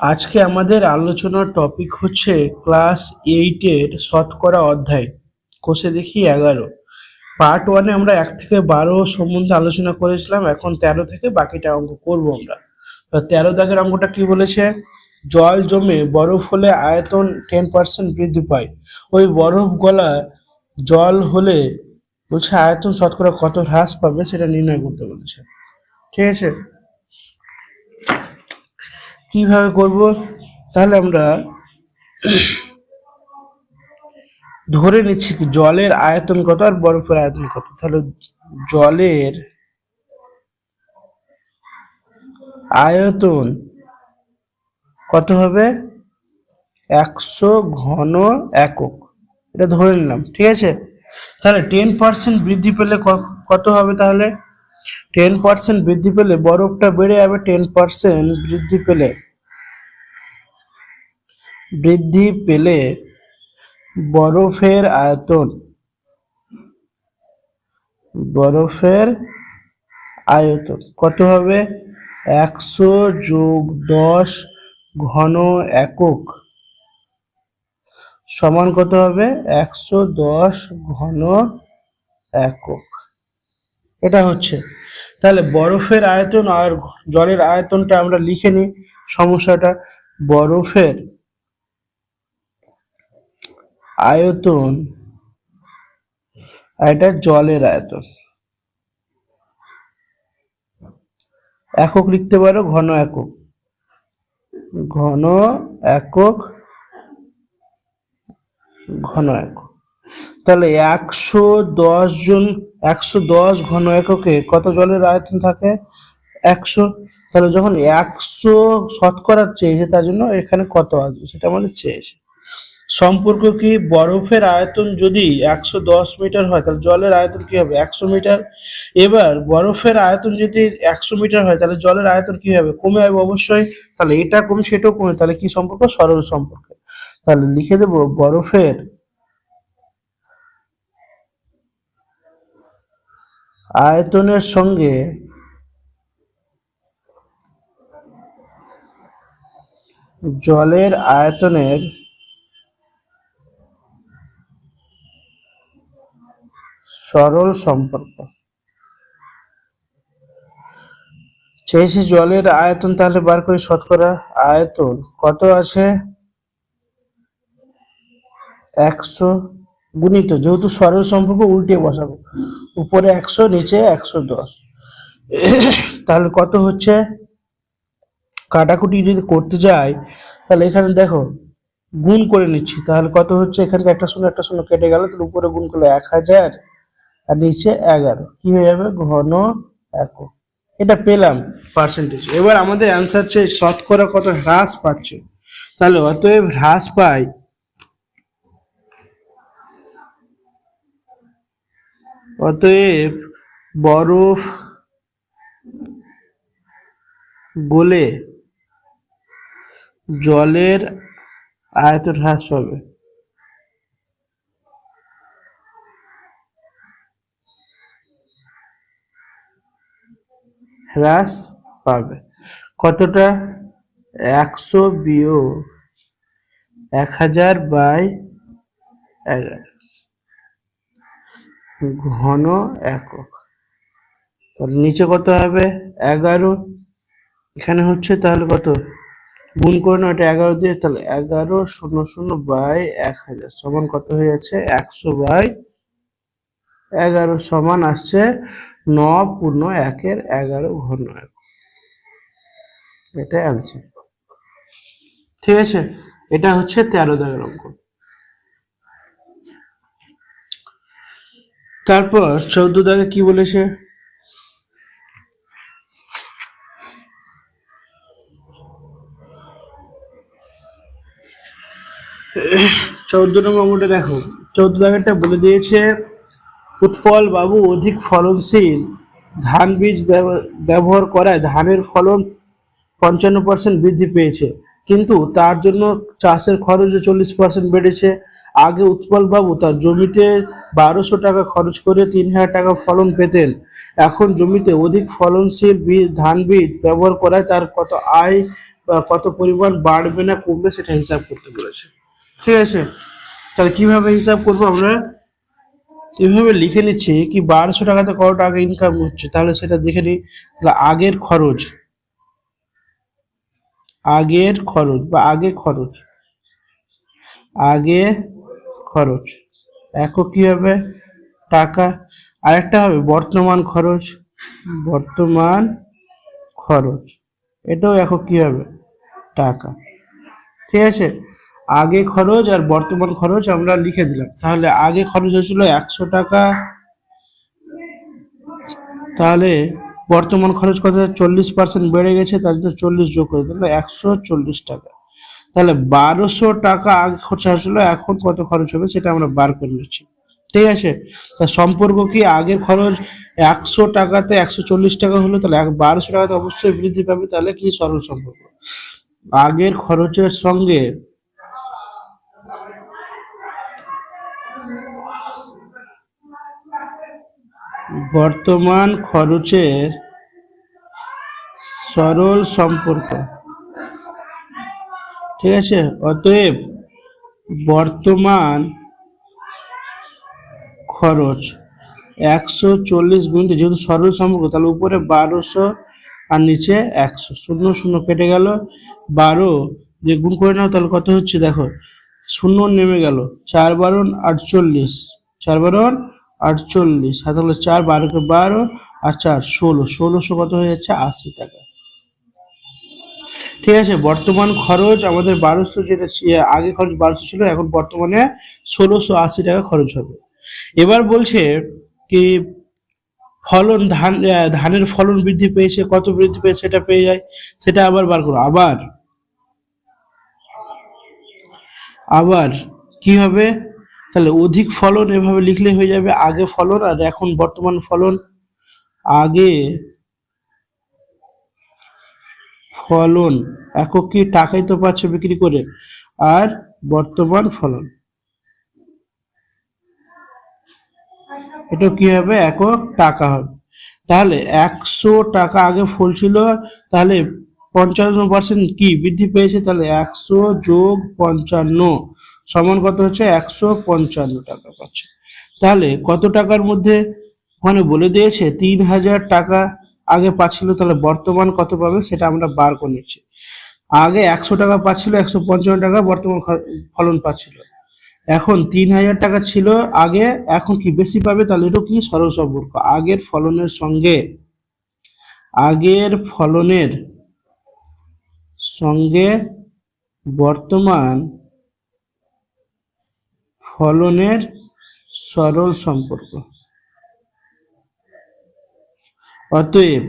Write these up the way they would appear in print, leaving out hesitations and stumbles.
আজকে আমাদের আলোচনার টপিক হচ্ছে ক্লাস 8-এর শতকরা অধ্যায়। কোষে দেখি 11। পার্ট 1-এ আমরা 1 থেকে 12 সম্বন্ধে আলোচনা করেছিলাম। এখন 13 থেকে বাকিটা অঙ্ক করব আমরা। 13 দাগের অঙ্কটা কি বলেছে? জল জমে বরফ হলে আয়তন 10% বৃদ্ধি পায়। ওই বরফ গলা জল হলে বলছে আয়তন শতকরা কত হ্রাস পাবে সেটা নির্ণয় করতে বলেছে। ঠিক আছে, কিভাবে করব? তাহলে আমরা ধরে নিচ্ছি কি জলের আয়তন কত আর বরফের আয়তন কত। তাহলে জলের আয়তন কত হবে? 100 ঘন একক, এটা ধরে নিলাম। ঠিক আছে, তাহলে 10% বৃদ্ধি পেলে কত হবে? তাহলে 10% বৃদ্ধি পেলে বরফটা বেড়ে যাবে। 10% বৃদ্ধি পেলে বরফের আয়তন কত হবে? 100 যোগ 10 ঘন একক সমান কত হবে? 110 ঘন একক। এটা হচ্ছে, তাহলে বরফের আয়তন আর জলের আয়তনটা আমরা লিখে নিই সমস্যাটা। বরফের আয়তন আর এটা জলের আয়তন। একক লিখতে পারো, ঘন একক। তাহলে 110 ঘন এককে কত জলের আয়তন থাকে? 100। তাহলে যখন 100 শতকরা চেয়েছে তার জন্য এখানে কত আসবে সেটা আমাদের চেয়েছে। সম্পর্ক কি? বরফের আয়তন যদি 110 মিটার হয় তাহলে জলের আয়তন কি হবে? 100 মিটার। এবার বরফের আয়তন যদি 100 মিটার হয় তাহলে জলের আয়তন কি হবে? কমে যাবে অবশ্যই। তাহলে এটা কমছে এটাও কমে, তাহলে কি সম্পর্ক? সরল সম্পর্ক। তাহলে লিখে দেব বরফের আয়তনের সঙ্গে জলের আয়তনের সরল সম্পর্ক। চেয়েছি জলের আয়তন, তাহলে বার করি শতকরা আয়তন কত আছে? 100 গুণিত, যেহেতু সরল সম্পর্ক উল্টে বসাবো, উপরে 100 নিচে 110। তাহলে কত হচ্ছে? কাটাকুটি যদি করতে যাই তাহলে এখানে দেখো গুণ করে নিচ্ছি, তাহলে কত হচ্ছে? এখানে একটা শূন্য কেটে গেল, তাহলে উপরে গুণ করলে 1000 আর নিচে 11, কি হয়ে যাবে? ঘন একক। এটা পেলাম পার্সেন্টেজ। এবার আমাদের অ্যান্সার চেয়ে শতকরা কত হ্রাস পাচ্ছে। তাহলে অতএব হ্রাস পায় বরফ গলে জলের আয়তন হ্রাস পাবে। কতটা? 100 বিয়োগ 1000/11 ঘন একক। তাহলে নিচে কত হবে? 11 এখানে হচ্ছে, তাহলে কত গুণ করে না, এটা 11 দিয়ে, তাহলে 1100/1000 সমান কত হয়ে যাচ্ছে? 100/11 সমান আসছে 9.1 ঘন একক। এটা অ্যান্সার। ঠিক আছে, এটা হচ্ছে 13 দাগের অঙ্ক। তারপর 14 দাগে কি বলেছে? 14 নম্বর অঙ্কটা দেখো। 14 দাগেরটা বলে দিয়েছে উৎপল বাবু অধিক ফলনশীল ধান বীজ ব্যবহার করায় ধানের ফলন 55% বৃদ্ধি পেয়েছে, কিন্তু তার জন্য চাষের খরচও 40% বেড়েছে। আগে উৎপল বাবু তার জমিতে 1200 টাকা খরচ করে 3000 টাকা ফলন পেতেন। এখন জমিতে অধিক ফলনশীল ধান বীজ ব্যবহার করায় তার কত আয় বা কত পরিমাণ বাড়বে না কমবে সেটা হিসাব করতে বলেছে। ঠিক আছে, তাহলে কিভাবে হিসাব করবো আমরা? এভাবে লিখে নিচ্ছি কি 1200 টাকাতে কত টাকা ইনকাম হচ্ছে, তাহলে সেটা দেখে নিই। তাহলে আগের খরচ বা আগে খরচ একক কি হবে? টাকা। আরেকটা হবে বর্তমান খরচ, এটাও একক কি হবে? টাকা। ঠিক আছে, আগে খরচ আর বর্তমান খরচ আমরা লিখে দিলাম। তাহলে আগে খরচ হয়েছিল 100 টাকা, তাহলে বর্তমান খরচ কত? 40% বেড়ে গেছে, তার জন্য 40 যোগ করে দিলাম, 140 টাকা। তাহলে 1200 টাকা আগে খরচা হয়েছিল, এখন কত খরচ হবে সেটা আমরা বার করে নিচ্ছি। ঠিক আছে, তা সম্পর্ক কি? আগের খরচ 100 টাকাতে 140 টাকা হলো, তাহলে 1200 টাকাতে অবশ্যই বৃদ্ধি পাবে। তাহলে কি সরল সম্পর্ক? আগের খরচের সঙ্গে বর্তমান খরচের সরল সম্পর্ক। ঠিক আছে, অতএব বর্তমান খরচ 140 গুণিত, যেহেতু সরল সম্পর্ক তাহলে উপরে 1200 আর নিচে 100, শূন্য শূন্য কেটে গেল, 12 দিয়ে গুণ করে নাও, তাহলে কত হচ্ছে দেখো, শূন্য নেমে গেল, 4 × 12 = 48, 4 × 12 = 48, আর তাহলে 4 12 × 12 আর 4 16, 1600 কত হয়ে যাচ্ছে? 80 টাকা। ঠিক আছে, বর্তমান খরচ আমাদের 1200, যেটা আগে খরচ 1200 ছিল, এখন বর্তমানে 1680 টাকা খরচ হবে। এবার বলছে কি ফলন, ধানের ফলন বৃদ্ধি পেয়েছে, কত বৃদ্ধি পেয়েছে সেটা পেয়ে যায়, সেটা আবার বার করো। আবার কি হবে? তাহলে অধিক ফলন এভাবে লিখলে হয়ে যাবে, আগে ফলন আর এখন বর্তমান ফলন। আগে ফলন একক কি? টাকাই তো পাচ্ছে বিক্রি করে, আর বর্তমান ফলন এটা কি হবে? একক টাকা হবে। তাহলে 100 টাকা আগে ফল ছিল, তাহলে 55% কি বৃদ্ধি পেয়েছে, তাহলে 100 যোগ 55 সমান কত হচ্ছে? 155 টাকা পাচ্ছে। তাহলে কত টাকার মধ্যে ওখানে বলে দিয়েছে 3000 টাকা আগে পাচ্ছিল, তাহলে বর্তমান কত পাবে সেটা আমরা বার করে নিচ্ছি। আগে 100 টাকা পাচ্ছিল, 155 টাকা বর্তমান ফলন পাচ্ছিল। এখন 3000 টাকা ছিল আগে, এখন কি বেশি পাবে, তাহলে এটা কি সরল সম্পর্ক? আগের ফলনের সঙ্গে বর্তমান ফলনের সরল সম্পর্ক। অতএব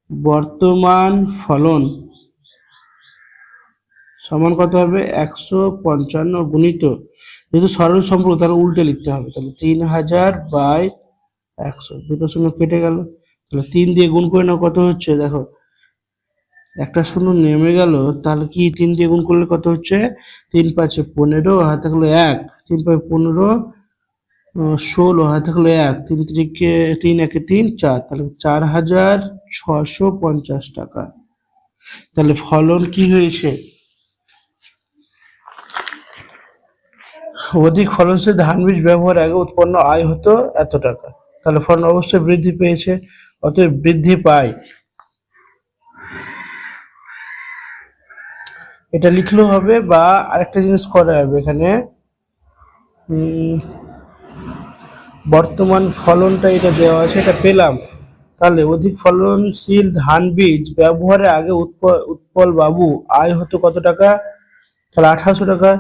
বর্তমান ফলন সমান কত হবে? 155 গুণিত, যেহেতু সরল সম্পর্ক তাহলে উল্টে লিখতে হবে, তাহলে 3000/100, দুটো শূন্য কেটে গেল, তাহলে 3 দিয়ে গুণ করে নাও, কত হচ্ছে দেখো, একটা শূন্য নেমে গেল, তাহলে কি 3 দিয়ে গুণ করলে কত হচ্ছে? 3 × 5 = 15, হাতে থাকলো 1, 3 × 5 = 15, 16, হাতে থাকলো 1, 3 3 3 1 3 4, তাহলে 4650 টাকা। তাহলে ফলন কি হয়েছে? অধিক ফলনশীল ধান বীজ ব্যবহারের আগে উৎপন্ন আয় হতো এত টাকা, তাহলে ফলন অবশ্যই বৃদ্ধি পেয়েছে, অতএব বৃদ্ধি পায়। এটা লিখলেও হবে, বা আরেকটা জিনিস করা যাবে এখানে, বর্তমান ফলনটা এটা দেওয়া আছে, এটা পেলাম, তাহলে অধিক ফলনশীল ধান বীজ ব্যবহারের আগে উৎপল বাবু আয় হতো কত টাকা? তাহলে 1800 টাকা।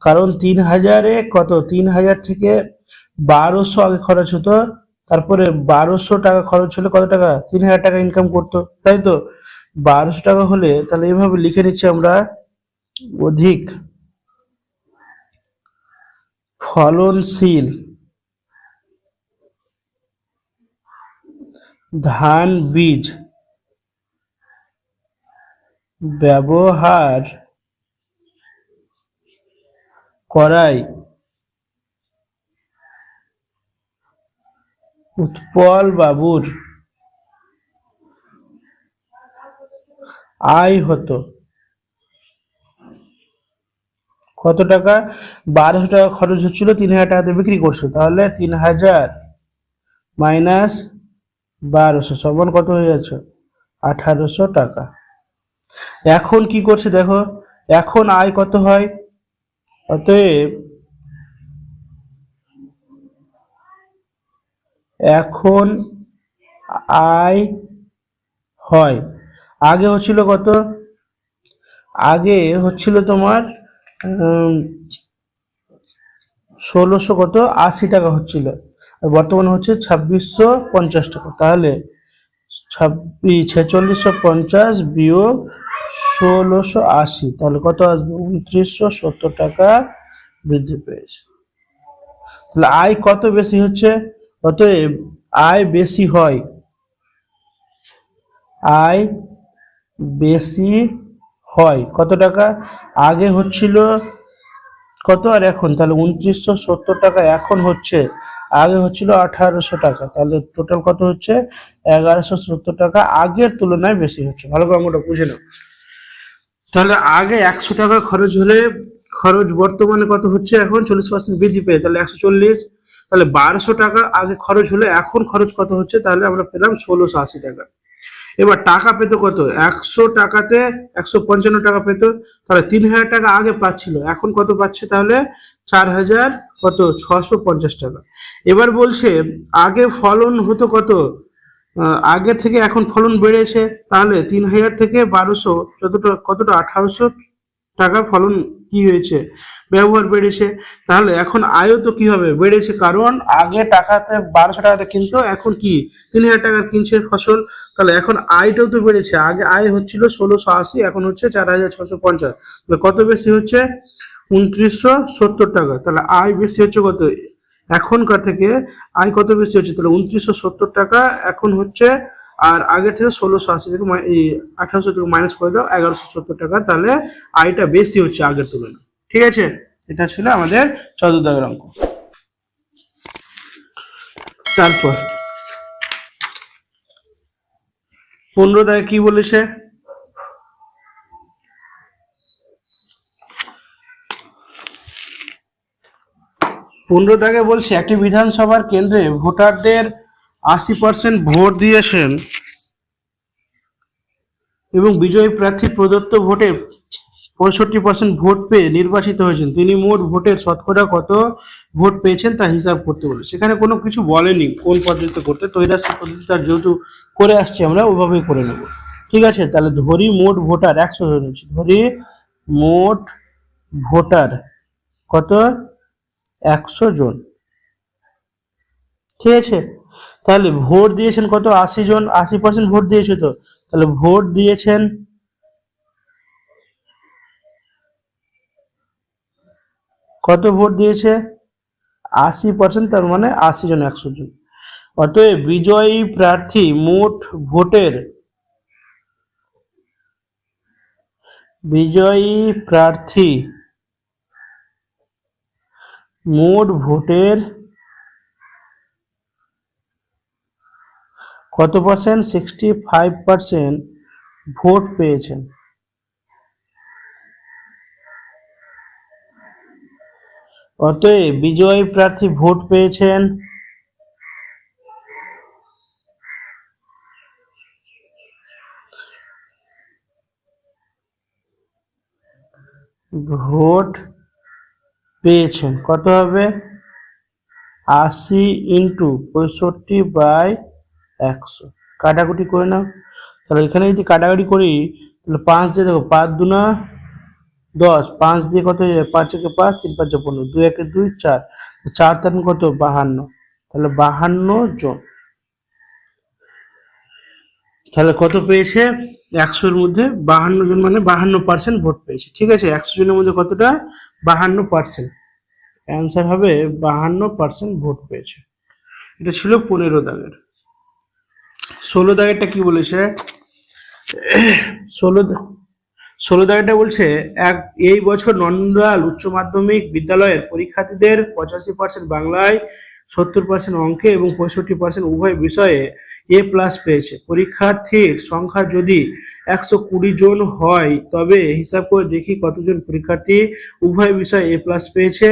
কারণ 3000-এ কত, 3000 থেকে 1200 আগে খরচ হতো, তারপরে 1200 টাকা খরচ হলে কত টাকা? 3000 টাকা ইনকাম করতো, তাই তো? 1200 টাকা হলে তাহলে এইভাবে লিখে নিচ্ছি আমরা, অধিক ফলনশীল ধান বীজ ব্যবহার করায় উৎপল বাবুর আয় হতো কত টাকা? 1200 টাকা খরচ হচ্ছিল, 3000 টাকাতে বিক্রি করছো, তাহলে 3000 মাইনাস 1200 সমান কত হয়ে যাচ্ছে? 1800 টাকা। এখন কি করছে দেখো, এখন আয় কত হয়? অতএব এখন আয় হয়, আগে হচ্ছিল কত? আগে হচ্ছিল তোমার 1680 টাকা হচ্ছিল, আর বর্তমানে হচ্ছে 2650 টাকা। তাহলে 4650 বিয়োগ 1680, তাহলে কত আসবে? 2970 টাকা বৃদ্ধি পেয়েছে। তাহলে আয় কত বেশি হচ্ছে? অতএব আয় বেশি হয়, আয় বেশি হয় কত টাকা? আগে হচ্ছিল কত আর এখন, তাহলে 2970 টাকা এখন হচ্ছে, আগে হচ্ছিল 1800 টাকা, তাহলে টোটাল কত হচ্ছে? 1170 টাকা আগের তুলনায় বেশি হচ্ছে। ভালো করে আমরা বুঝে নাও। তাহলে আগে 100 টাকা খরচ হলে, খরচ বর্তমানে কত হচ্ছে? এখন 40% বৃদ্ধি পেয়ে, তাহলে 140। তাহলে 1200 টাকা আগে খরচ হলে এখন খরচ কত হচ্ছে? তাহলে আমরা পেলাম 1680 টাকা। এবার টাকা পেত কত? 100 টাকাতে 155 টাকা পেত, তাহলে 3000 টাকা আগে পাচ্ছিল, এখন কত পাচ্ছে? তাহলে 4000 কত? 650 টাকা। এবার বলছে আগে ফলন হতো কত? আগের থেকে এখন ফলন বেড়েছে, তাহলে 3000 থেকে 1200 যতটা কতটা? 1800 টাকা ফলন কি হয়েছে? ব্যবহার বেড়েছে। তাহলে এখন আয়ও তো কি হবে? বেড়েছে, কারণ আগে টাকাতে 1200 টাকাতে কিনতো, এখন কি 3000 টাকার কিনছে ফসল। তাহলে এখন আয়টাও তো বেড়েছে, আগে আয় হচ্ছিল 1680, এখন হচ্ছে 4650। তাহলে কত বেশি হচ্ছে? 2970 টাকা। তাহলে আয় বেশি হচ্ছে কত এখনকার থেকে? আয় কত বেশি হচ্ছে? তাহলে 2970 টাকা এখন হচ্ছে, আর আগের থেকে 1680 থেকে 1800 থেকে মাইনাস করে দাও 1170 টাকা, তাহলে আয়টা বেশি হচ্ছে আগের তুলনায়। ঠিক আছে, এটা ছিল আমাদের 14 দাগের অঙ্ক। তারপর 15 দাগে কি বলেছে? 15 দাগে বলছে একটি বিধানসভার কেন্দ্রে ভোটারদের 80% ভোট দিয়েছেন এবং বিজয়ী প্রার্থী প্রদত্ত ভোটে 65% ভোট পেয়ে নির্বাচিত হয়েছেন। তিনি মোট ভোটের শতকরা কত ভোট পেয়েছেন তা হিসাব করতে বলে। সেখানে কোনো কিছু বলেনি কোন পদ্ধতিতে করতে, তো এটা সেই পদ্ধতি তার যেহেতু করে আসছি আমরা ওইভাবেই করে নেব। ঠিক আছে, তাহলে ধরি মোট ভোটার 100 জন, ধরি মোট ভোটার কত? 100 জন। ঠিক আছে, তাহলে ভোট দিয়েছেন কত? 80 জন, 80% ভোট দিয়েছে, তো তাহলে ভোট দিয়েছেন কত? ভোট দিয়েছে 80%, তার মানে 80 জন 100 জন। অতএব বিজয়ী প্রার্থী মোট ভোটের, বিজয়ী প্রার্থী মোট ভোটের কত পার্সেন্ট? 65% ভোট পেয়েছেন। অতএব বিজয়ী প্রার্থী ভোট পেয়েছেন ভোট পেয়েছেন কত হবে? 80 ইন্টু 65/100। কাটাকুটি করে নাও। তাহলে এখানে যদি কাটাকাটি করি, তাহলে 5 দিয়ে দেখো, 5 দুনা 10, 5 দিয়ে কত হয়ে যায়? 5 একে 5, 3 5 15, 2 একে 2, 4, 4 3 কত? 52। তাহলে 52 জন। তাহলে কত পেয়েছে? 100-র মধ্যে 52 জন, মানে 52% ভোট পেয়েছে। ঠিক আছে, 100 জনের মধ্যে কতটা? 52%। অ্যান্সার হবে 52% ভোট পেয়েছে। এটা ছিল 15 দাগের। 16 দাগেরটা কি বলেছে? 16 দাগেরটা বলছে এই বছর নন্দলাল উচ্চ মাধ্যমিক বিদ্যালয়ের পরীক্ষার্থীদের 85% বাংলায়, 70% অঙ্কে এবং 65% উভয় বিষয়ে এ প্লাস পেয়েছে। পরীক্ষার্থীর সংখ্যা যদি 120 জন হয় তবে হিসাব করে দেখি কতজন পরীক্ষার্থী উভয় বিষয়ে এ প্লাস পেয়েছে,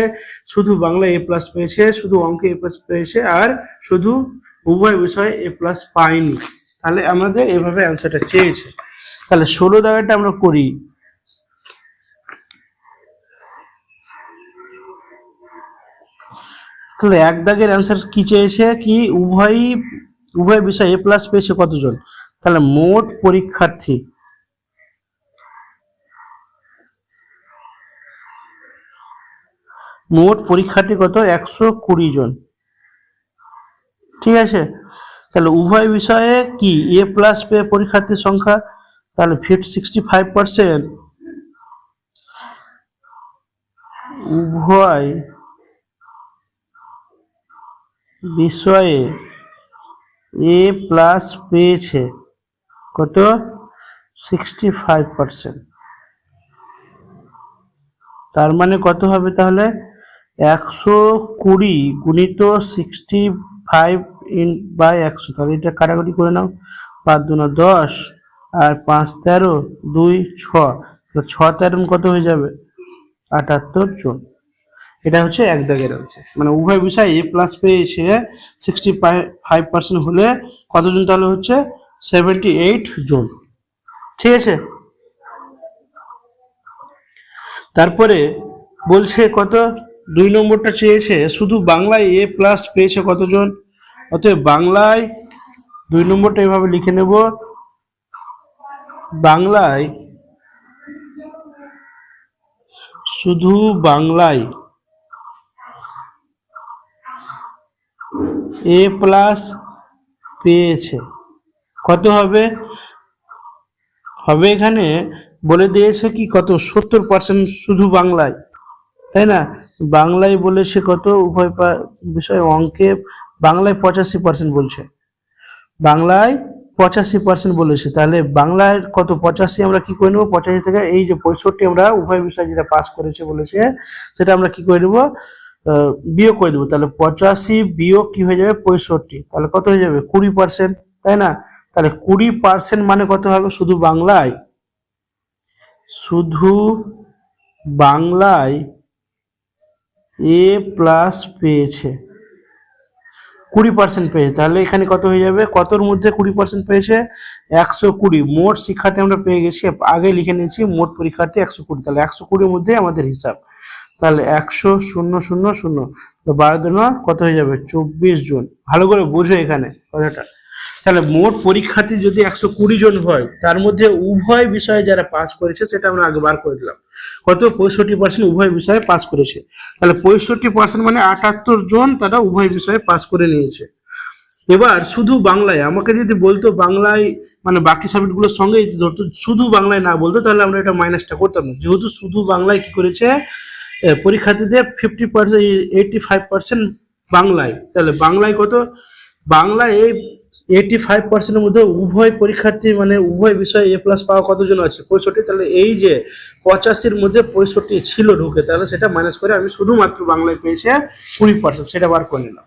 শুধু বাংলা এ প্লাস পেয়েছে, শুধু অঙ্কে এ প্লাস পেয়েছে, আর শুধু উভয় বিষয়ে এ প্লাস পায়নি। তাহলে আমাদের এভাবে অ্যান্সারটা চেয়েছে। তাহলে 16 দাগেরটা আমরা করি। তাহলে 1 দাগের অ্যান্সার কি চেয়েছে, কি উভয় বিষয়ে এ প্লাস পেয়েছে কতজন। তাহলে মোট পরীক্ষার্থী কত, 120 জন। ঠিক আছে, তাহলে উভয় বিষয়ে কি এ প্লাস পেয়ে পরীক্ষার্থীর সংখ্যা, তাহলে 65% উভয় বিষয়ে এ প্লাস পেয়েছে কত, 65%। তার মানে কত হবে তাহলে, 120 গুণিত 65 বাই 100। তাহলে এটা কাটাকুটি করে নাও, 5 দুনা 10 আর 5 13 2 6, 6 13 কত হয়ে যাবে, 78 জন। এটা হচ্ছে 1 দাগের আছে, মানে উভয় বিষয়ে এ প্লাস পেয়েছে 65% হলে কতজন, তাহলে হচ্ছে 78 জন। ঠিক আছে, তারপরে বলছে কত, 2 নম্বরটা চেয়েছে শুধু বাংলায় এ প্লাস পেয়েছে কতজন। অতএব বাংলায় 2 নম্বরটা এভাবে লিখে নেব, বাংলায় শুধু বাংলায় এ প্লাস পেয়েছে কত হবে, এখানে বলে দিয়েছে কি কত, 70% শুধু বাংলায়, তাই না। বাংলায় বলেছে কত, উভয় বিষয় অঙ্কে বাংলায় 85% বলছে, বাংলায় 85% বলেছে। তাহলে বাংলায় কত, 85 আমরা কি করে নেবো, 85 থেকে এই যে 65 আমরা উভয় বিষয় যেটা পাস করেছে বলেছে সেটা আমরা কি করে নেবো, বিয়োগ করে দেবো। তাহলে 85 বিয়োগ কি হয়ে যাবে, 65, তাহলে কত হয়ে যাবে, 20%, তাই না। তাহলে 20% মানে কত হবে, শুধু বাংলায় এ প্লাস পেয়েছে 20% পেয়েছে। তাহলে এখানে কত হয়ে যাবে, কতর মধ্যে 20% পেয়েছে, 120। মোট শিক্ষার্থী আমরা পেয়ে গেছি, আগে লিখে নিয়েছি মোট পরীক্ষার্থী 120। তাহলে 120 মধ্যে আমাদের হিসাব, তাহলে 100 0 0 0, 12 দুনা কত হয়ে যাবে, 24 জন। ভালো করে বোঝো এখানে কথাটা। তাহলে মোট পরীক্ষার্থী যদি 120 জন হয়, তার মধ্যে উভয় বিষয়ে যারা পাস করেছে সেটা আমরা আগে বার করে দিলাম, কত, 65% উভয় বিষয়ে পাস করেছে। তাহলে 65% মানে 78 জন তারা উভয় বিষয়ে পাস করে নিয়েছে। এবার শুধু বাংলায় আমাকে যদি বলতো, বাংলায় মানে বাকি সাবজেক্টগুলোর সঙ্গে ধরতো, শুধু বাংলায় না বলতো, তাহলে আমরা এটা মাইনাসটা করতাম না। যেহেতু শুধু বাংলায় কি করেছে, পরীক্ষার্থীদের 50%, 85% বাংলায়, তাহলে বাংলায় কত, বাংলায় এই 85%-এর মধ্যে উভয় পরীক্ষার্থী মানে উভয় বিষয়ে এ প্লাস পাওয়া কতজন আছে, 65। তাহলে এই যে 85-র মধ্যে 65 ছিল ঢুকে, তাহলে সেটা মাইনাস করে আমি শুধুমাত্র বাংলায় পেয়েছে 20%, সেটা বার করে নিলাম।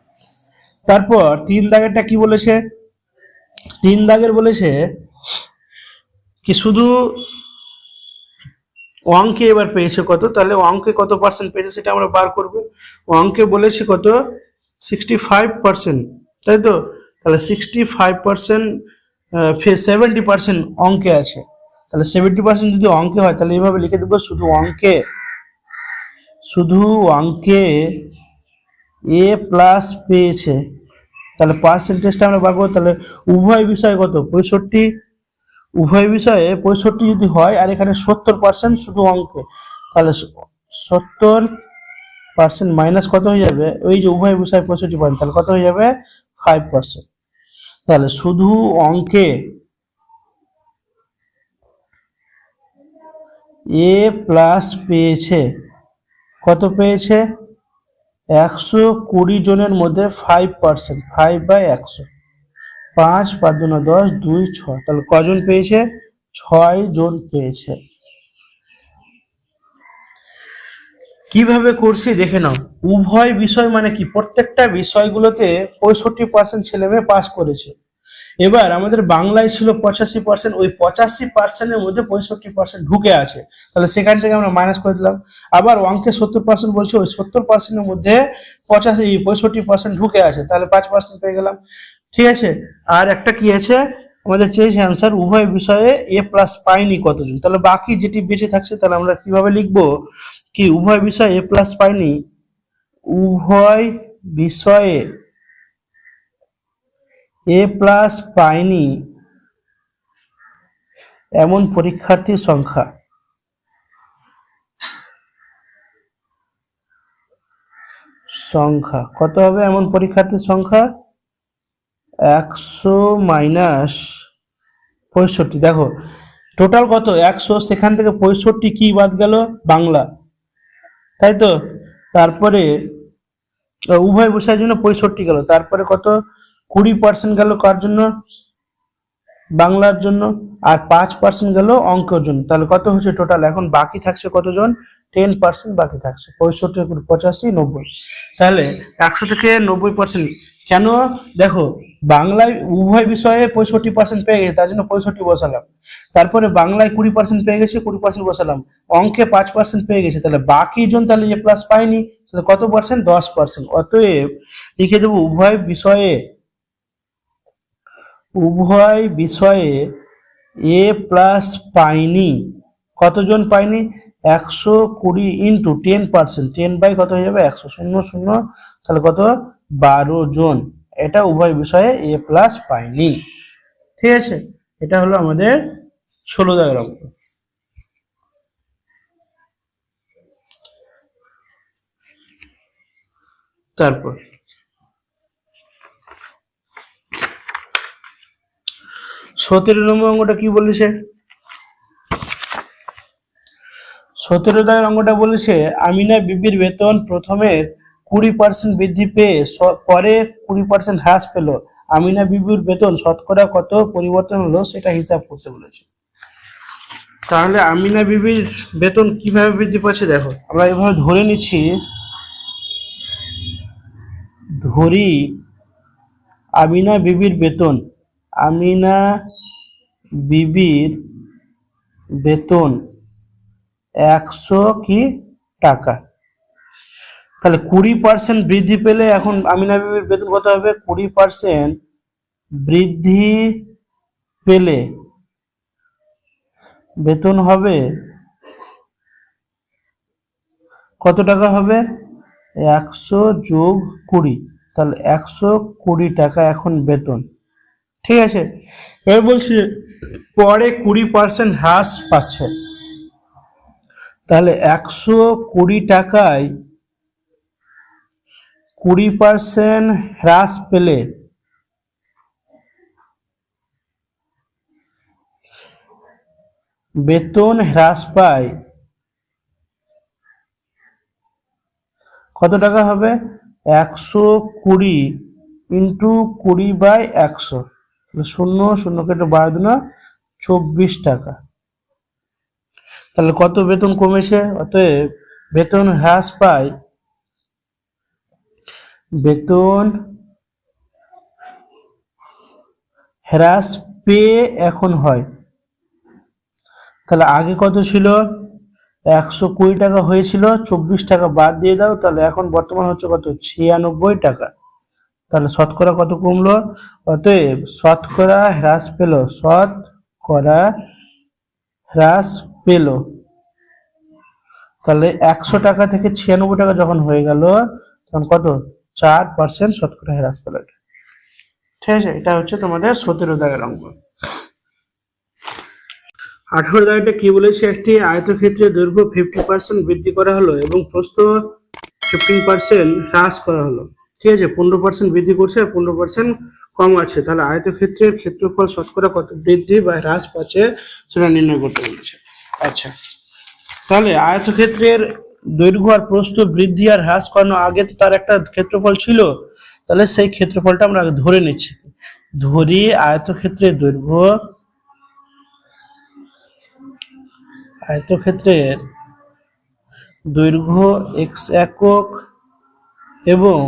তারপর 3 দাগেরটা কি বলেছে, 3 দাগের বলেছে কি শুধু অঙ্কে এবার পেয়েছে কত, তাহলে অঙ্কে কত পার্সেন্ট পেয়েছে সেটা আমরা বার করব। অঙ্কে বলেছে কত, 65%, তাই তো। তাহলে 65%, 70% অঙ্কে আছে। তাহলে 70% যদি অঙ্কে হয়, তাহলে এইভাবে লিখে দেবো, শুধু অঙ্কে এ প্লাস পেয়েছে। তাহলে পার্সেন্টেজটা আমরা বার করবো। তাহলে উভয় বিষয়ে কত, 65, উভয় বিষয়ে 65 যদি হয়, আর এখানে 70% শুধু অঙ্কে, তাহলে 70% মাইনাস কত হয়ে যাবে, ওই যে উভয় বিষয়ে 65%, তাহলে কত হয়ে যাবে, 5%। তাহলে শুধু অঙ্কে এ প্লাস পেয়েছে কত, পেয়েছে 120 জনের মধ্যে 5%, 5/100, 5 5 দুনা 10 2 6, তাহলে কজন পেয়েছে, 6 জন পেয়েছে। কিভাবে করছি দেখে নাও। উভয় বিষয় মানে কি, প্রত্যেকটা বিষয়গুলোতে 65% ছেলে মেয়ে পাস করেছে। এবার আমাদের বাংলায় ছিল 85%, ওই 85%-এর মধ্যে 65% ঢুকে আছে, তাহলে সেখান থেকে আমরা মাইনাস করে দিলাম। আবার অঙ্কে 70% বলছে, ওই 70%-এর মধ্যে 65% ঢুকে আছে, তাহলে 5% পেয়ে গেলাম। ঠিক আছে, আর একটা কি আছে আমাদের চেয়েছে অ্যান্সার, উভয় বিষয়ে এ প্লাস পাইনি কতজন, তাহলে বাকি যেটি বেঁচে থাকছে তাহলে আমরা কিভাবে লিখবো, কি উভয় বিষয়ে এ প্লাস পাইনি, উভয় বিষয়ে এ প্লাস পাইনি এমন পরীক্ষার্থীর সংখ্যা, কত হবে এমন পরীক্ষার্থীর সংখ্যা, 100 মাইনাস 65। দেখো টোটাল কত 100, সেখান থেকে 65 কি বাদ গেল, বাংলা, তাই তো। তারপরে উভয় বিষয়ের জন্য 65 গেল, তারপরে কত 20% গেল কার জন্য, বাংলার জন্য, আর 5% গেল অঙ্কের জন্য, তাহলে কত হচ্ছে টোটাল, এখন বাকি থাকছে কতজন, 10% বাকি থাকছে, 65, 85, 90, তাহলে 100 থেকে 90%। কেন, দেখো বাংলায় উভয় বিষয়ে 65% পেয়ে গেছে, তার জন্য 65 বসালাম, তারপরে বাংলায় 20% পেয়ে গেছে, 20% বসালাম, অঙ্কে 5% পেয়ে গেছে, তাহলে বাকি জন তাহলে এ প্লাস পাইনি, তাহলে কত পার্সেন্ট, 10%। অতএব লিখে দেবো উভয় বিষয়ে এ প্লাস পাইনি, কতজন পাইনি, 120 ইন্টু 10%, 10 বাই কত হয়ে যাবে 100, 0 0, তাহলে কত 12 জন, এটা উভয় বিষয়ে এ প্লাস পাইনি। ঠিক আছে, এটা হলো আমাদের 16 দাগের অঙ্ক। তারপর 17 নম্বর অঙ্কটা কি বলেছে, 17 দাগের অঙ্কটা বলেছে, আমিনা বিবির বেতন প্রথমে 20% বৃদ্ধি পেয়ে পরে 20% হ্রাস পেল, আমিনা বিবির বেতন শতকরা কত পরিবর্তন হলো সেটা হিসাব করতে বলেছে। তাহলে আমিনা বিবির বেতন কিভাবে বৃদ্ধি পাচ্ছে, দেখো আমরা এভাবে ধরে নিচ্ছি, ধরি আমিনা বিবির বেতন, আমিনা বিবির বেতন 100 কি টাকা, তাহলে 20% বৃদ্ধি পেলে এখন আমিনা বিবির বেতন কত হবে, 20% বৃদ্ধি পেলে বেতন হবে কত টাকা হবে, 100 যোগ 20, তাহলে 120 টাকা এখন বেতন। ঠিক আছে, এবার বলছি পরে 20% হ্রাস পাচ্ছে, তাহলে 120 টাকায় 20% হ্রাস পেলে বেতন হ্রাস পায় কত টাকা হবে, 120 ইন্টু 20/100, 0 0 কেটে 12 দুনা 24 টাকা, তাহলে কত বেতন কমেছে, অতএব বেতন হ্রাস পায়, বেতন হ্রাস পেয়ে এখন হয়, তাহলে আগে কত ছিল, 120 টাকা হয়েছিল, 24 টাকা বাদ দিয়ে দাও, তাহলে এখন বর্তমান হচ্ছে কত, 96 টাকা, তাহলে শতকরা কত কমলো, অতএব শতকরা হ্রাস পেল, শতকরা হ্রাস পেল, তাহলে 100 টাকা থেকে 96 টাকা যখন হয়ে গেল তখন কত, 4% শতকরা হ্রাস পেল। ঠিক আছে, এটা হচ্ছে তোমাদের 17 দাগের অঙ্ক। 18 দাগটা কি বলেছে, একটি আয়তক্ষেত্রের দৈর্ঘ্য 50% বৃদ্ধি করা হলো এবং প্রস্থ 15% হ্রাস করা হলো। ঠিক আছে, 15% বৃদ্ধি করছে আর 15% কম আছে, তাহলে আয়তক্ষেত্রের ক্ষেত্রফল শতকরা কত বৃদ্ধি বা হ্রাস পাচ্ছে সেটা নির্ণয় করতে বলেছে। আচ্ছা, তাহলে আয়তক্ষেত্রের দৈর্ঘ্য আর প্রস্থ বৃদ্ধি আর হ্রাস করানোর আগে তো তার একটা ক্ষেত্রফল ছিল, তাহলে সেই ক্ষেত্রফলটা আমরা ধরে নিচ্ছি, ধরি আয়তক্ষেত্রের দৈর্ঘ্য, আয়তক্ষেত্রের দৈর্ঘ্য x একক এবং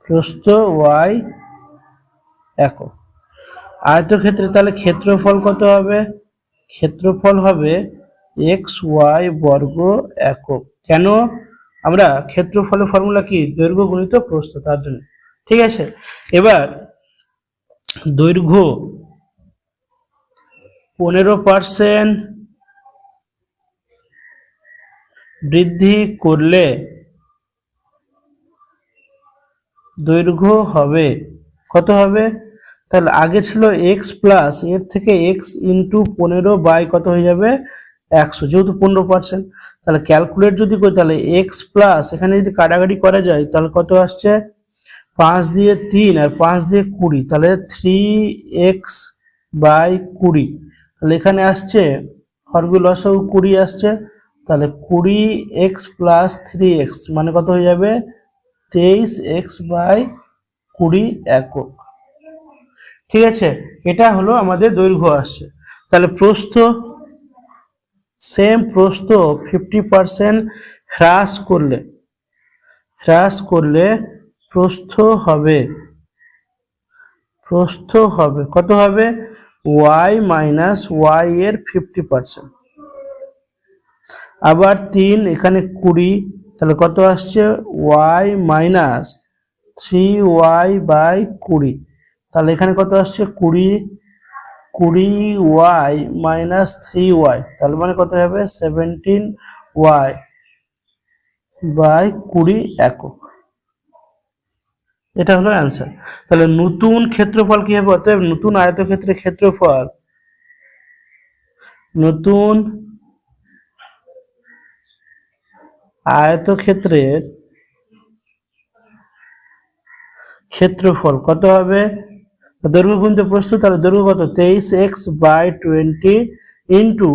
প্রস্থ y একক। আয়তক্ষেত্রে তাহলে ক্ষেত্রফল কত হবে? ক্ষেত্রফল হবে xy বর্গ একক। কেন? আমরা ক্ষেত্রফলের ফর্মুলা কি? দৈর্ঘ্য গুণিত প্রস্থ, তার জন্য। ঠিক আছে, এবার দৈর্ঘ্য 15% বৃদ্ধি করলে দৈর্ঘ্য হবে কত হবে? তাহলে আগে ছিল এক্স প্লাস, এর থেকে এক্স ইন্টু 15 বাই কত হয়ে যাবে? 100, যেহেতু 15%। তাহলে ক্যালকুলেট যদি করি তাহলে এক্স প্লাস, এখানে যদি কাটাকাটি করা যায় তাহলে কত আসছে? 5 দিয়ে 3 আর 5 দিয়ে 20, তাহলে 3x বাই 20। তাহলে এখানে আসছে হরগুলো লসাগু 20 আসছে, তাহলে 20x প্লাস 3x মানে কত হয়ে যাবে? 23x বাই 20 একক। ঠিক আছে, এটা হলো আমাদের দৈর্ঘ্য আসছে। তাহলে প্রস্থ, সেম প্রস্থ 50% হ্রাস করলে প্রস্থ হবে কত হবে? y মাইনাস y এর 50%। আবার 3, এখানে 20, তাহলে কত আসছে? y minus 3y by 20। তাহলে এখানে কত আসছে? 20y মাইনাস 3y, তাহলে মানে কত হবে? 17y বাই 20 একক। এটা হলো অ্যান্সার। তাহলে নতুন ক্ষেত্রফল কি হবে? অতএব নতুন আয়তক্ষেত্রের ক্ষেত্রফল, নতুন আয়তক্ষেত্রের ক্ষেত্রফল কত হবে? দৈর্ঘ্য গুণিত প্রস্থ, তাহলে দৈর্ঘ্য কত? 23x by 20 into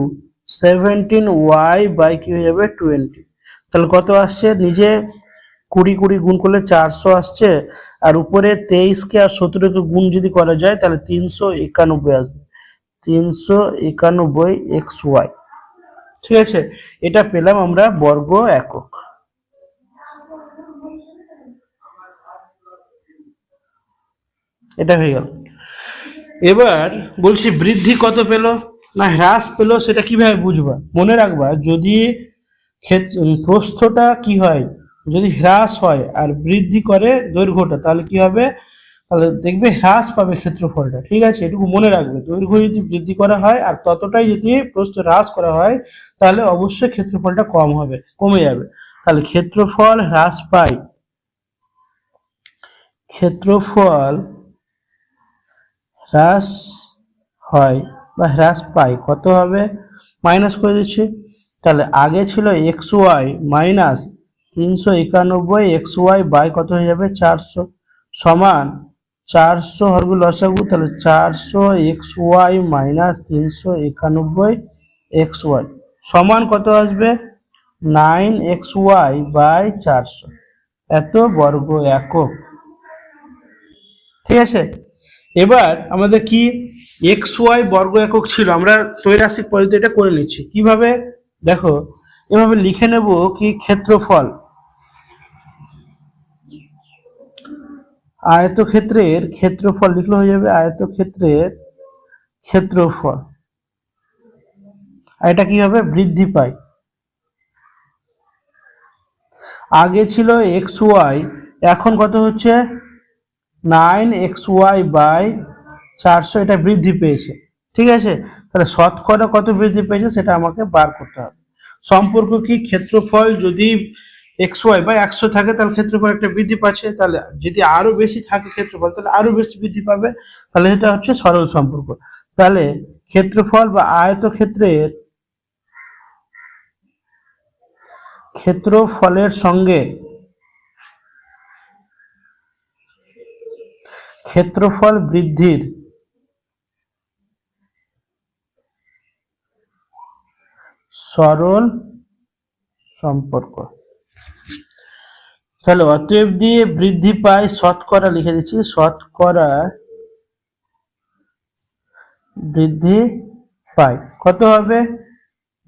17y by কি হয়ে যাবে? 20। তাহলে কত আসছে? নিজে 20 গুণ করলে 400 আসছে, আর উপরে 23কে আর 17কে গুণ যদি করা যায় তাহলে 391 আসবে। 391xy। ঠিক আছে, এটা পেলাম আমরা বর্গ একক। এটা হয়ে গেল। এবার বলছি বৃদ্ধি কত পেল না হ্রাস পেল, সেটা কিভাবে বুঝবা? মনে রাখবা, যদি প্রস্থটা কি হয়, যদি হ্রাস হয় আর বৃদ্ধি করে দৈর্ঘ্যটা, তাহলে কি হবে? তাহলে দেখবে হ্রাস পাবে ক্ষেত্রফলটা। ঠিক আছে, এটুকু মনে রাখবে। দৈর্ঘ্য যদি বৃদ্ধি করা হয় আর ততটাই যদি প্রস্থ হ্রাস করা হয় তাহলে অবশ্যই ক্ষেত্রফলটা কমে যাবে। তাহলে ক্ষেত্রফল হ্রাস পায়, ক্ষেত্রফল হ্রাস হয় বা হ্রাস পায় কত হবে? মাইনাস করে দিচ্ছি। তাহলে আগে ছিল xy মাইনাস 391 xy বাই কত হয়ে যাবে? 400 সমান 400 হরগুলো লসাগু, তাহলে 400 xy মাইনাস 391 xy সমান কত আসবে? 9xy বাই 400 এত বর্গ একক। ঠিক আছে, এবার আমাদের কি xy বর্গ একক ছিল, আমরা ত্রৈরাশিক পদ্ধতি এটা করে নিচ্ছি। কিভাবে? দেখো, এভাবে লিখে নেব কি ক্ষেত্রফল, আয়তক্ষেত্রের ক্ষেত্রফল লিখলে হয়ে যাবে আয়তক্ষেত্রের ক্ষেত্রফল। আর এটা কি হবে? বৃদ্ধি পায়। আগে ছিল xy, এখন কত হচ্ছে? 9xy বাই 400, এটা বৃদ্ধি পেয়েছে। ঠিক আছে, তাহলে শতকরা কত বৃদ্ধি পেয়েছে সেটা আমাকে বার করতে হবে। সম্পর্ক কি? ক্ষেত্রফল যদি xy বা 100 থাকে তাহলে ক্ষেত্রফল একটা বৃদ্ধি পাচ্ছে, তাহলে যদি আরো বেশি থাকে ক্ষেত্রফল তাহলে আরো বেশি বৃদ্ধি পাবে। তাহলে এটা হচ্ছে সরল সম্পর্ক। তাহলে ক্ষেত্রফল বা আয়তক্ষেত্রের ক্ষেত্রফলের সঙ্গে ক্ষেত্রফল বৃদ্ধির সরল সম্পর্ক। তাহলে অতএব দিয়ে বৃদ্ধি পায় শতকরা লিখে দিচ্ছি, শতকরা বৃদ্ধি পায় কত হবে?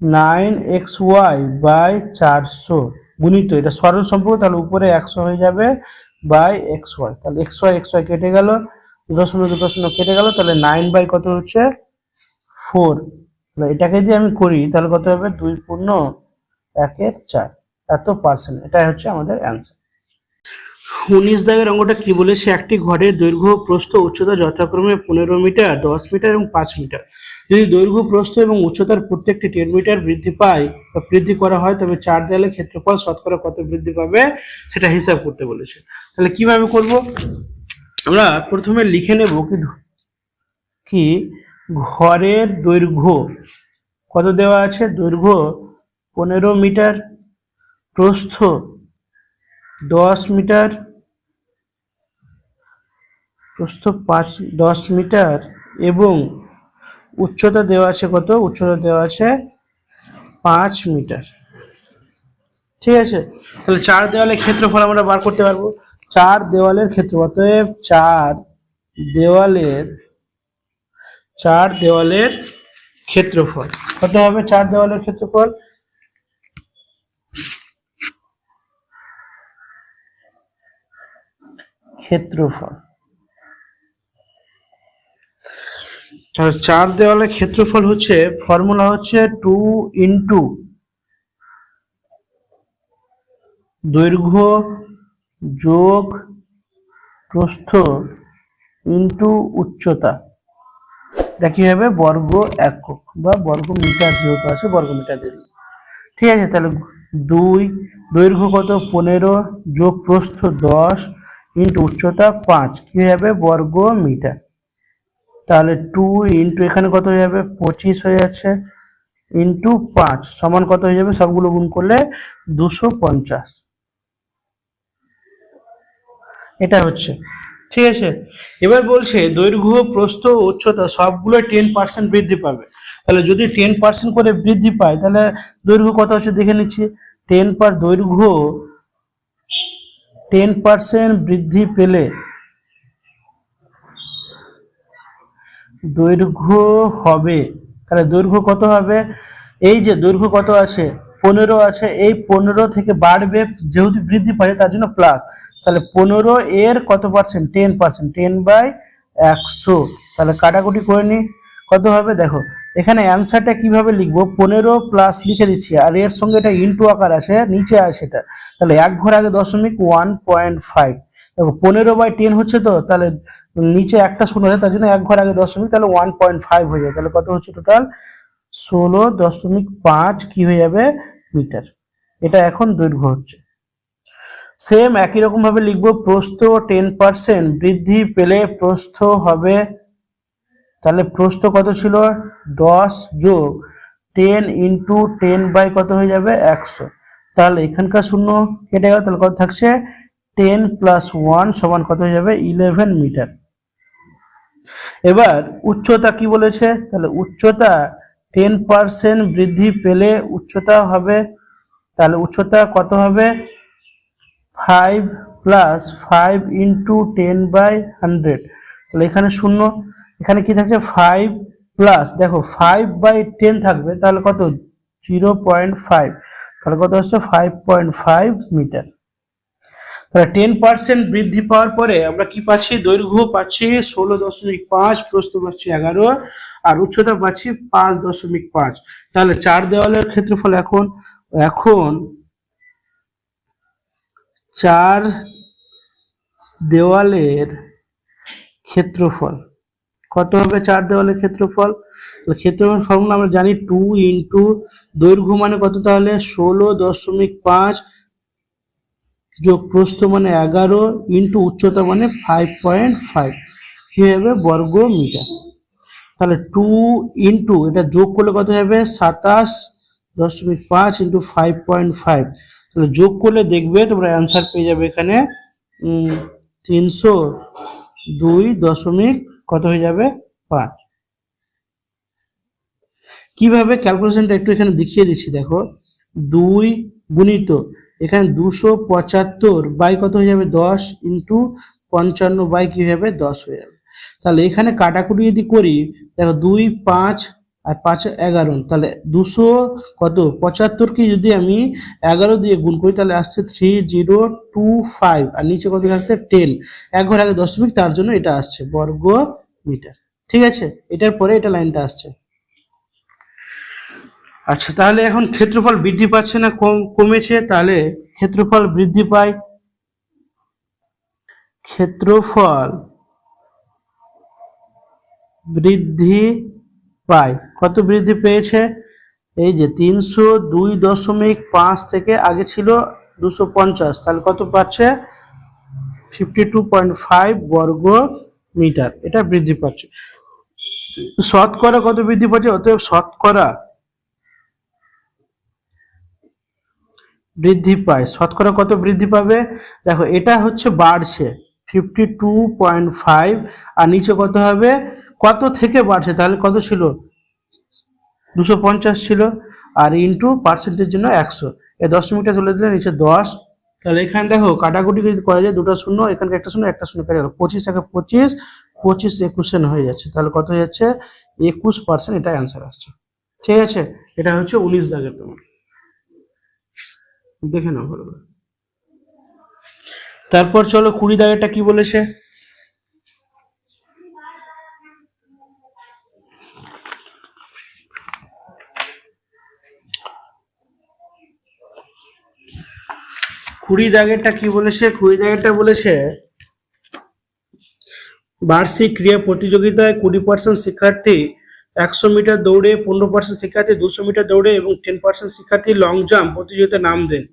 9xy বাই 400 গুণিত, এটা সরল সম্পর্ক, তাহলে উপরে 100 হয়ে যাবে বাই এক্স ওয়াই, তাহলে এক্স ওয়াই কেটে গেল, 2.2 কেটে গেল, তাহলে 9 বাই কত হচ্ছে 4। তাহলে এটাকে যদি আমি করি তাহলে কত হবে 2.1/4 এত পার্সেন্ট। এটাই হচ্ছে আমাদের অ্যান্সার। 19 দাগের অঙ্কটা কি বলেছে, একটি ঘরের দৈর্ঘ্য প্রস্থ উচ্চতা যথাক্রমে 15 মিটার, 10 মিটার এবং 5 মিটার। যদি দৈর্ঘ্য প্রস্থ এবং উচ্চতার প্রত্যেকটি 10 মিটার বৃদ্ধি পায় বা বৃদ্ধি করা হয়, তবে 4 দেওয়ালের ক্ষেত্রফল শতকরা কত বৃদ্ধি পাবে সেটা হিসাব করতে বলেছে। তাহলে কিভাবে করব, আমরা প্রথমে লিখে নেব কি ঘরের দৈর্ঘ্য কত দেওয়া আছে, দৈর্ঘ্য 15 মিটার, প্রস্থ 10 মিটার, প্রস্থ 10 মিটার এবং উচ্চতা দেওয়া আছে কত, উচ্চতা দেওয়া আছে 5 মিটার। ঠিক আছে, তাহলে 4 দেওয়ালের ক্ষেত্রফল আমরা বার করতে পারবো। 4 দেওয়ালের ক্ষেত্রফল, অতএব 4 দেওয়ালের ক্ষেত্রফল কত হবে, 4 দেওয়ালের ক্ষেত্রফল তাহলে 4 দেওয়ালের ক্ষেত্রফল হচ্ছে, ফর্মুলা হচ্ছে 2 ইন্টু দৈর্ঘ্য যোগ প্রস্থ ইন্টু উচ্চতা। এটা কি হবে, বর্গ একক বা বর্গ মিটার, যেহেতু আছে বর্গ মিটার দিয়ে দিই। ঠিক আছে, তাহলে 2 দৈর্ঘ্য কত 15 যোগ প্রস্থ 10 ইন্টু উচ্চতা 5 কি হবে, বর্গ মিটার। তাহলে 2 ইন্টু এখানে কত হয়ে যাবে 25 হয়ে যাচ্ছে, ইন্টু 5 সমান কত হয়ে যাবে, সবগুলো গুণ করলে 250। এটা হচ্ছে, ঠিক আছে। এবার বলছে দৈর্ঘ্য প্রস্থ উচ্চতা সবগুলো 10% বৃদ্ধি পাবে। তাহলে যদি 10% করে বৃদ্ধি পায় তাহলে দৈর্ঘ্য কত হচ্ছে দেখে নিচ্ছি। দৈর্ঘ্য 10% বৃদ্ধি পেলে দৈর্ঘ্য হবে, তাহলে দৈর্ঘ্য কত হবে, এই যে দৈর্ঘ্য কত আছে 15 আছে, এই 15 থেকে বাড়বে, যেহেতু বৃদ্ধি পায় তার জন্য প্লাস, তাহলে 15 এর কত পার্সেন্ট 10%, 10/100। তাহলে কাটাকুটি করে নি কত হবে, দেখো এখানে অ্যান্সারটা কিভাবে লিখবো, 15 প্লাস লিখে দিচ্ছি, আর এর সঙ্গে এটা ইন্টু আকার আছে নিচে আছে এটা, তাহলে এক ঘর আগে দশমিক 1.5। দেখো 15/10 হচ্ছে, তো তাহলে নিচে একটা শূন্য আছে তার জন্য এক ঘর আগে দশমিক, তাহলে 1.5 হয়ে যায়, তাহলে কত হচ্ছে টোটাল 16.5 কি হয়ে যাবে মিটার। এটা এখন দৈর্ঘ্য হচ্ছে। সেম একই রকম ভাবে লিখবো, প্রস্থ 10% বৃদ্ধি পেলে প্রস্থ হবে, তাহলে প্রস্থ কত ছিল 10 যোগ 10 ইন্টু 10 বাই কত হয়ে যাবে 100। তাহলে এখানকার শূন্য কেটে গেল, তাহলে কত থাকছে 10 + 1 সমান কত হয়ে যাবে 11 মিটার। এবার উচ্চতা কি বলেছে, তাহলে উচ্চতা 10% বৃদ্ধি পেলে উচ্চতা হবে, তাহলে উচ্চতা কত হবে 5 + 5 ইন্টু 10/100। তাহলে এখানে শূন্য, এখানে কি থাকছে 5 প্লাস, দেখো 5/10 থাকবে, তাহলে কত 0.5, তাহলে কত হচ্ছে 5.5 মিটার। তাহলে 10% বৃদ্ধি পাওয়ার পরে আমরা কি পাচ্ছি, দৈর্ঘ্য পাচ্ছি 16.5, প্রস্থ পাচ্ছি 11 আর উচ্চতা পাচ্ছি 5.5। তাহলে 4 দেওয়ালের ক্ষেত্রফল এখন 4 দেওয়ালের ক্ষেত্রফল কত হবে, 4 দেওয়ালের ক্ষেত্রফল ফর্মুলা আমরা জানি 2 ইন্টু দৈর্ঘ্য মানে কত, তাহলে 16.5 যোগ প্রস্থ মানে 11 ইন্টু উচ্চতা মানে 5.5 কি হবে বর্গ মিটার। তাহলে 2 ইন্টু এটা যোগ করলে কত হবে 27.5 ইন্টু 5.5, তাহলে যোগ করলে দেখবে তোমরা অ্যান্সার পেয়ে যাবে এখানে 302 কত হয়ে যাবে 5। কিভাবে ক্যালকুলেশনটা একটু এখানে দেখিয়ে দিচ্ছি, দেখো 2 গুণিত এখানে 275 বাই কত হয়ে যাবে 10 ইন্টু 55 বাই কি হয়ে যাবে 10 হয়ে যাবে। তাহলে এখানে কাটাকুটি যদি করি, দেখো 2, 5 আর 5 11, তাহলে 200 কত 75 কি যদি আমি 11 দিয়ে গুণ করি তাহলে আসছে 3025, আর নিচে কত থাকতে 10, এক ঘর আগে দশমিক, তার জন্য এটা আসছে বর্গ মিটার। ঠিক আছে, এটার পরে এটা লাইনটা আসছে। আচ্ছা, তাহলে এখন ক্ষেত্রফল বৃদ্ধি পাচ্ছে না কমেছে? তাহলে ক্ষেত্রফল বৃদ্ধি পায়, ক্ষেত্রফল বৃদ্ধি পায়। কত বৃদ্ধি পেয়েছে? এই যে 302.5 থেকে আগে ছিল 250, তাহলে কত পাচ্ছে? 52.5 বর্গ মিটার, এটা বৃদ্ধি পাচ্ছে। শতকরা কত বৃদ্ধি পাচ্ছে? অতএব শতকরা বৃদ্ধি পায়। শতকরা কত বৃদ্ধি পাবে? দেখো, এটা হচ্ছে বাড়ছে 52.5, আর নিচে কত হবে? কত থেকে বাড়ছে? তাহলে কত ছিল? 250 ছিল, আর ইন্টু পার্সেন্টের জন্য 100, এই দশমিকটা চলে দিলে নিচে 10। তাহলে এখানে দেখো কাটাকুটি যদি করা যায়, দুটো শূন্য, এখানে একটা শূন্য কেটে গেল, 25 থেকে 25, 25 21 হয়ে যাচ্ছে, তাহলে কত হয়ে যাচ্ছে? 21%, এটা অ্যান্সার আসছে। ঠিক আছে, এটা হচ্ছে 19 দাগের, তোমার দেখে নাও ভালো করে। তারপর চলো 20 দাগেরটা কি বলেছে। 20 দাগেরটা কি বলেছে? 20 দাগেরটা বলেছে বার্ষিক ক্রীড়া প্রতিযোগিতায় 20% শিক্ষার্থী 100 মিটার দৌড়ে, 15% শিক্ষার্থী 200 মিটার দৌড়ে এবং 10% শিক্ষার্থী লং জাম্প প্রতিযোগিতায় নাম দেন।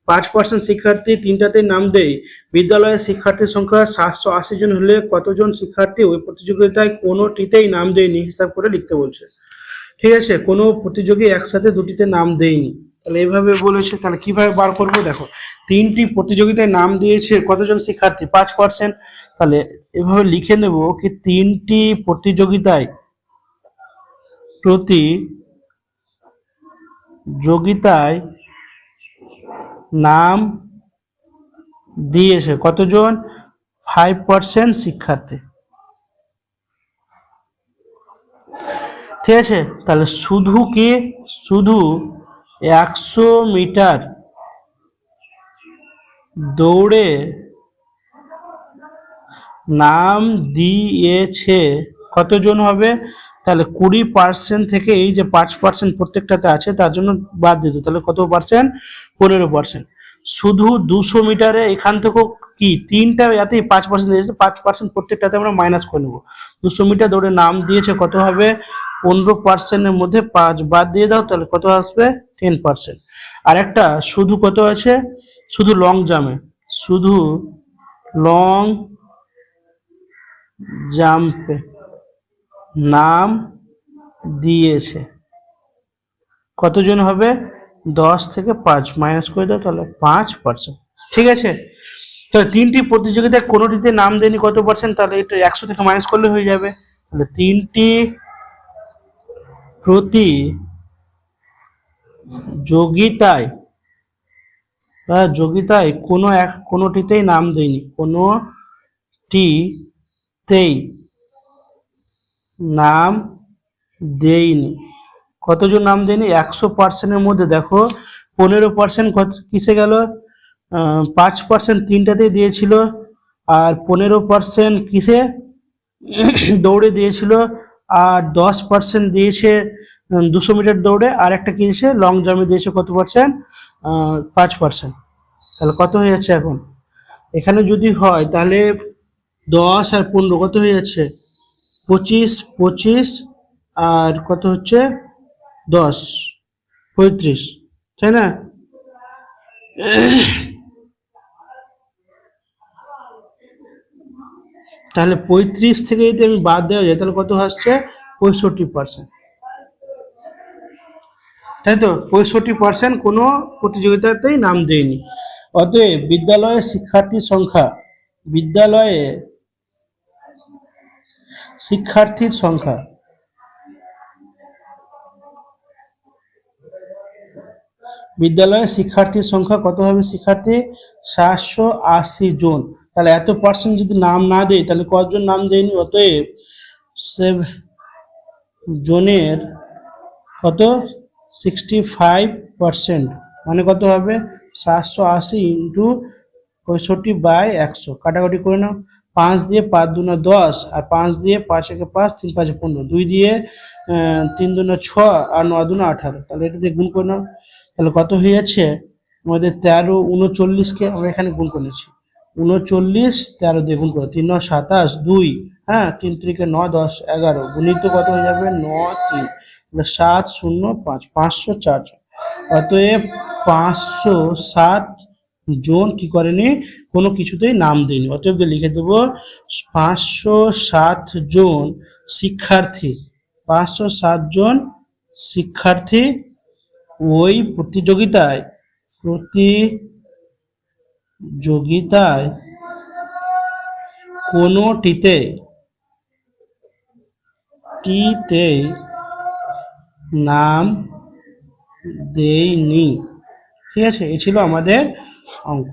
5% শিক্ষার্থী তিনটাতেই নাম দেয়। বিদ্যালয়ের শিক্ষার্থীর সংখ্যা 780 জন হলে কতজন শিক্ষার্থী ওই প্রতিযোগিতায় কোনোটিতেই নাম দেয়নি হিসাব করে লিখতে বলছে। ঠিক আছে, কোনো প্রতিযোগী একসাথে দুটিতে নাম দেয়নি, তাহলে এইভাবে বলেছে। তাহলে কিভাবে বার করবো? দেখো, 3টি প্রতিযোগিতায় নাম দিয়েছে কতজন শিক্ষার্থী? 5%। তাহলে এভাবে লিখে নেব কি 3টি প্রতিযোগিতায় নাম দিয়েছে কতজন? 5% শিক্ষার্থী। ঠিক আছে, তাহলে শুধু 100 মিটার দৌড়ে নাম দিয়েছে কতজন হবে? তাহলে 20% থেকে এই যে 5% প্রত্যেকটাতে আছে তার জন্য বাদ দিত, তাহলে কত পার্সেন্ট? 15%। শুধু 200 মিটারে এখান থেকেও কি তিনটা এতেই 5% দিয়েছে, 5% প্রত্যেকটাতে আমরা মাইনাস করে নেবো। 200 মিটার দৌড়ে নাম দিয়েছে কত হবে? 15%-এর মধ্যে 5 বাদ দিয়ে দাও, তাহলে কত আসবে? 10%। আর একটা শুধু কত আছে? শুধু লং জাম্পে, শুধু লং জাম্পে নাম দিয়েছে কতজন হবে? 10 থেকে 5 মাইনাস করে দাও, তাহলে 5%। ঠিক আছে, তাহলে 3টি প্রতিযোগিতায় কোনোটিতে নাম দেয়নি কত পার্সেন্ট? তাহলে এটা 100 থেকে মাইনাস করলে হয়ে যাবে। তাহলে 3টি প্রতিযোগিতায় কোনোটিতেই নাম দেয়নি, কোনোটিতেই নাম দেয়নি। কতজন নাম দেয়নি? 100%-এর মধ্যে দেখো 15% কিসে গেল? 5% তিনটাতেই দিয়েছিল, আর 15% কিসে দৌড়ে দিয়েছিল, আর 10% দিয়েছে 200 মিটার দৌড়ে, আর একটা কিসে লং জাম্পে দিয়েছে কত পার্সেন্ট? 5%। তাহলে কত হয়ে যাচ্ছে এখন? এখানে যদি হয় তাহলে 10 আর 15 কত হয়ে যাচ্ছে? 25, আর কত হচ্ছে? 10, 35, তাই না? তাহলে 35 থেকে যদি আমি বাদ দেওয়া যায় তাহলে কত আসছে? 65%, তাই তো? 65% কোনো প্রতিযোগিতাতেই নাম দেয়নি। অতএব বিদ্যালয়ের শিক্ষার্থীর সংখ্যা কত হবে? শিক্ষার্থী 780 জন। তাহলে এত পার্সেন্ট যদি নাম না দেয় তাহলে কতজন নাম দেয়নি? অতএব জনের কত 65%, মানে কত হবে 780 ইন্টু 65/100। কাটাকাটি করে নাও, 5 দিয়ে 5 দুনা 10, আর 5 দিয়ে 5 একে 5, 3 5 15, 2 দিয়ে 3 দুনা 6, আর 9 দুনা 18। তাহলে এটা দিয়ে গুণ করে নাও, তাহলে কত হয়ে যাচ্ছে আমাদের 13 39কে আমরা এখানে গুণ করেছি, 39 13 দিয়ে গুণ করো, 3 9 27, 2, হ্যাঁ 3 3 9 10 11, গুণিত কত হয়ে যাবে 9 3, 7 0 5, 504। অতএব 507 জন কি করেনি, কোনো কিছুতেই নাম দেয়নি। অতএব লিখে দেবো 507 জন শিক্ষার্থী, 507 জন শিক্ষার্থী ওই প্রতিযোগিতায় কোনোটিতে নাম দেয়নি। ঠিক আছে, এই ছিল আমাদের অঙ্ক।